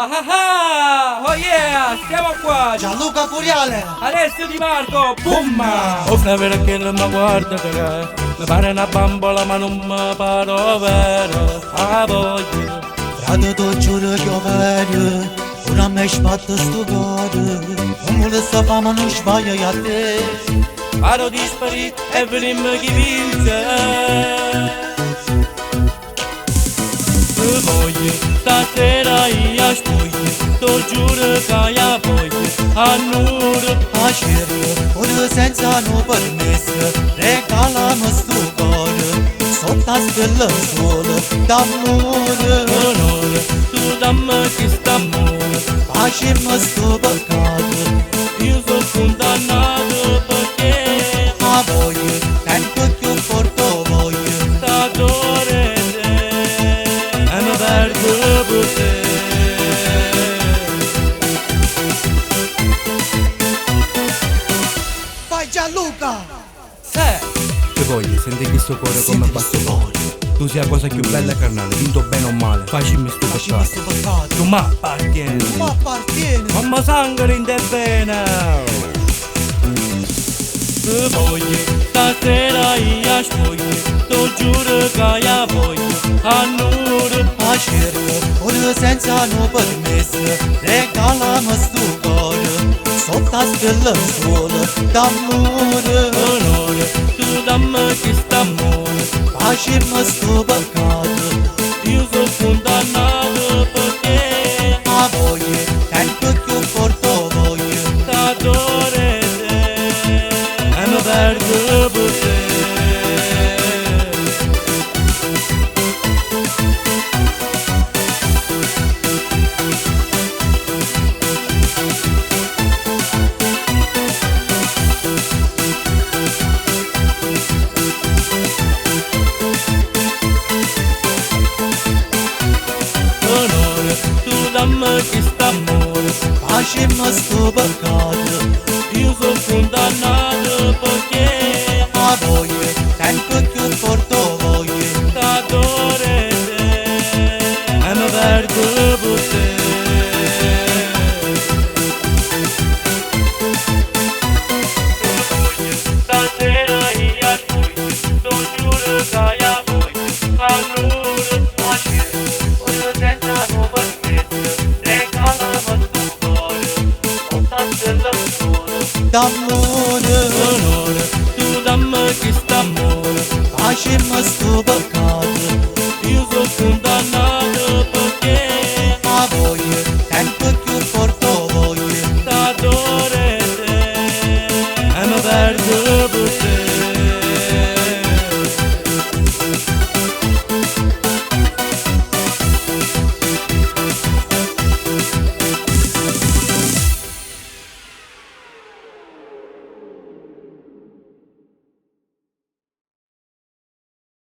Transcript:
Ah ah ah! Oh yeah! Siamo qua! Gianluca Furiale! Alessio Di Marco! Boom! Oh, vera che non mi guarda che mi pare una bambola ma non mi pare vero. Ah, voglio! Frate, tu giuro che o verio, una me sbatte sto cuore, non vuole sta fama non sbaglia a te. Paro di sparire e venimmo chi vince. Voglio, stasera io spoglio, tu giuro che io voglio, a nuro. A cerco, ora senza no permesso, regalami sto cuore, sotto a stella sola, d'amore. Onore, tu dammi questo amore, Facemmo sto peccato, io sono condannato perché a voglio, tanto più forte voglio. t'adore te, e mi perdo per te. Vai Gianluca! Che voglio, senti questo cuore come batte fuori. Tu sei la cosa più bella carnale, vinto bene o male, facimi sto Facemmo sto peccato. peccato, Tu mi appartieni, ma appartiene. mamma sangue in te bene. Te voglio, stasera io spoglio, tu giuro che io voglio, a nuro. A cerco, ora senza no permesso, regalami sto cuore, sotto a stella sola, d'amore. Onore, tu dammi questo amore, Facemmo sto peccato, io sono condannato perché a voglio, tanto più forte voglio. t'adore te, e mi perdo per te. Onore, tu dammi questo amore, Facemmo sto peccato, io sono condannato perché a voglio, tanto più forte voglio. t'adore te, e mi perdo per te. Stasera io spoglio, tu giuro che io voglio, a nuro. Ora senza no permesso, regalami sto cuore, sotto a stella sola, d'amore. Onore, tu dammi questo amore, Facemmo sto peccato, io sono condannato perché a voglio, tanto più forte voglio. t'adore te, e mi perdo per